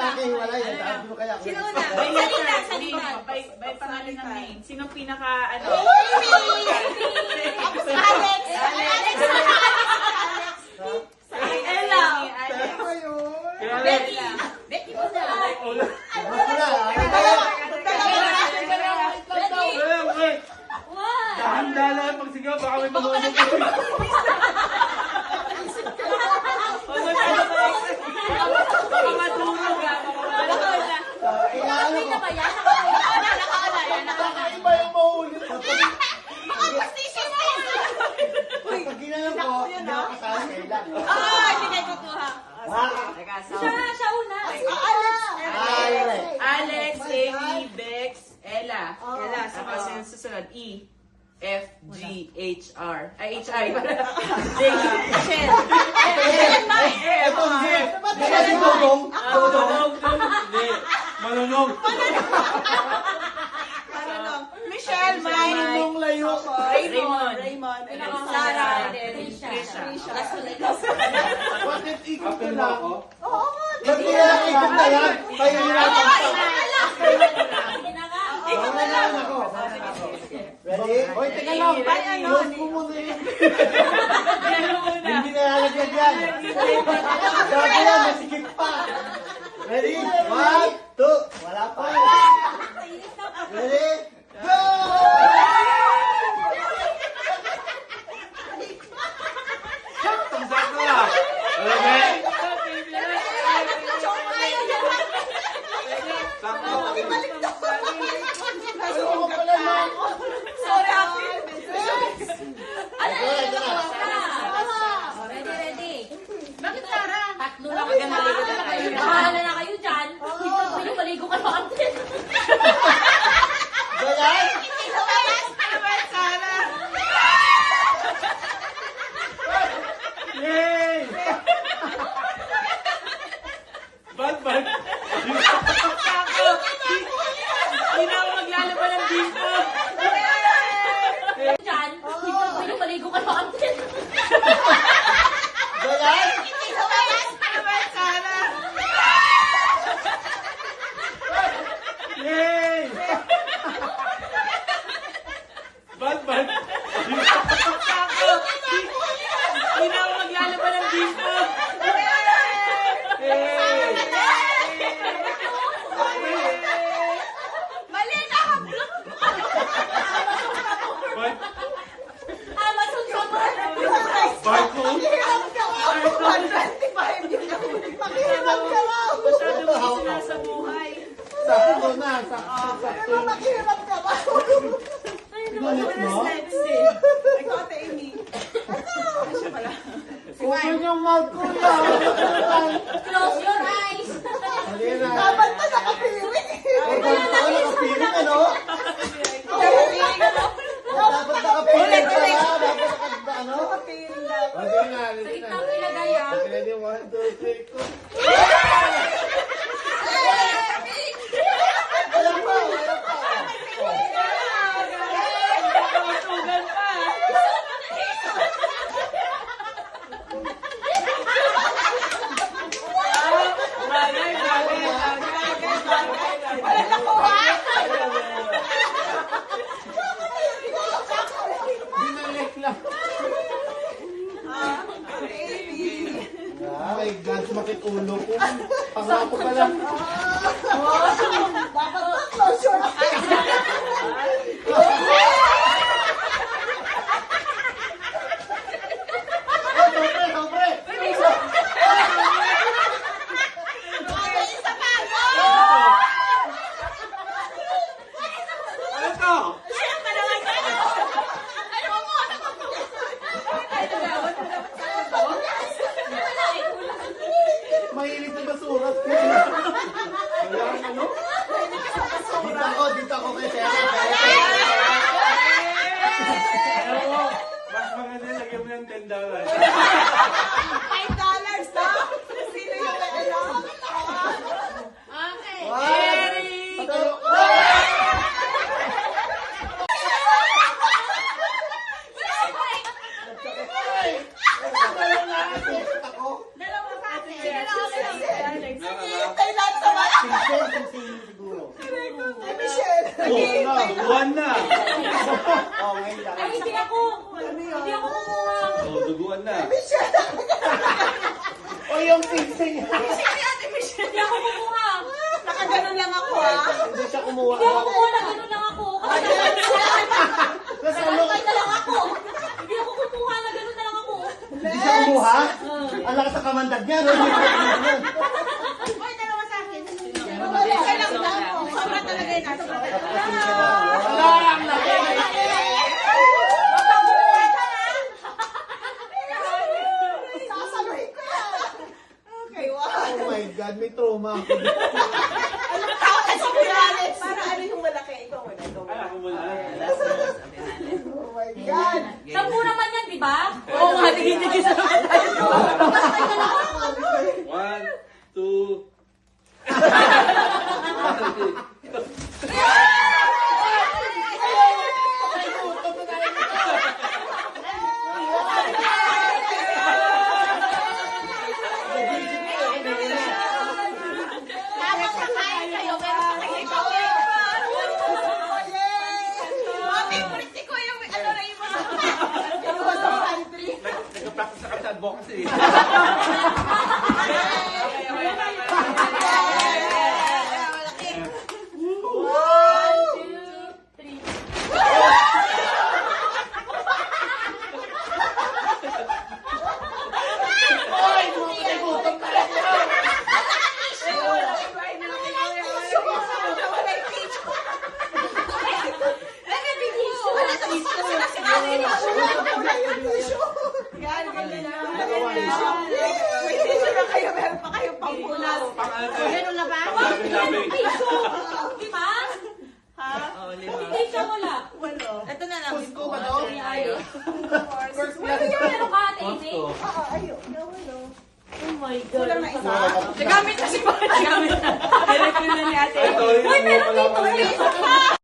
lalaki, hiwalay. Tapos mo kaya. Sino una? Salita. By pangalan ng name. Sino pinaka, ano? Alex! Ella. Becky! Becky mo na! Dahan-dahan pag sigaw, baka may manunog ko. Baka matulog ah. Nakauwi na ba yan? Iba yung maulit. Mga position mo! Pag ginanong ko, hindi ako kasama kailan. Hindi kayo kukuha. Teka, Siya una. Alex, Amy, Bex, Ella. Tapos yung susunod, E. F, G, H, R. Ay, H, I. Michelle. Ito, hindi. Hindi tulong. Manunog. Michelle, Mike. Tulong layo. Raymond. Sarah. Trisha. Bakit ikot ko Apel lang? ako. Ba't kailangan ikot na yan? Tayo hirapan pa. Wala na lang ako. Ready? Hoy, teka lang. Close mo muna yun. Hindi na lalagyan yan. Grabe yan, masikip pa. Ready? 1, 2. Wala pa. Ready? Go! Tangsak na lang. Okay. Sakto. Ayoko pala lang. Sorry, Happy. Ready. Bakit Sarah? Tatlo lang kayo. Bahala na kayo dyan. Pinapaligo ka lang. Gayan? Yay! Bad. Hindi na ako maglalaban ng bimbo. Dyan. Pinapaligo ka lang. Gayan? Yay! Bad. Hindi na ako maglalaban ng bimbo. Mali na. Bad. Amazon ka ba? Barcode. Masyado mo sila sa buhay. Sakto na. Sakto. Pinulit mo? Open yung mouth ko lang. Close your eyes. Halina. Dapat pa nakapiring. Nakapiring ano? Dapat nakapiring pala. Dapat ano? Nakapiring dapat. Okay na. Sa gitnang ilagay ah. Ready? 1, 2, 3, go. Wala pa. Masugan pa. Bagay. Wala nakuha. Binalik lang. Ay, God, sumakit ulo ko. Pangako pa lang. Dapat ba close your eyes? Ano to? Mahilig na basura. Wala ano? Duguan na. Oh, ngayon lang. Ay, hindi ako. Hindi ako kumuha. Oh, duguan na. O yung pinsing. Hindi ako kumuha. Nakaganon lang ako ah. Hindi siya kumuha. Hindi ako kumuha na gano'n lang ako. Kasi nakakay na lang ako. Hindi ako kumuha na gano'n na lang ako. Hindi siya kumuha? Ang lakas ng kamandag niya. No? Hoy, dalawa sa akin. Mabilis Okay na lang soda. daw. Sobra talaga yun. Sobra talaga. Wala, ang laki. Sasaluhin ko yan. Okay, wow. Oh my God, may trauma ako. Para ano yung malaki? Ikaw muna. Ikaw muna. Ako muna. Oh my God. Sampu naman yan, di ba? Oo nga, tigil-tigil sa mga tayo. One, two. Tapos kakain kayo. Meron pa kayo ikaw eh. Mami, pretty ko yung ano na yung mga yung sa pantry. Nagka-practice na kami sa advocacy. One, two, three. Meron pa kayo pangpunas. Meron na ba? Labi-labi. Di ba? Ha? Oh, lima. Hindi siya wala. Walo. Ito na lang. Gusto ba to? First class. Pero ka, ate, hindi. Oo, ayun. Walo. Oh my God. Kulang na isa. Nagamit na si Papa. Nagamit na. Direct na ni ate. Ito, Uy, meron dito.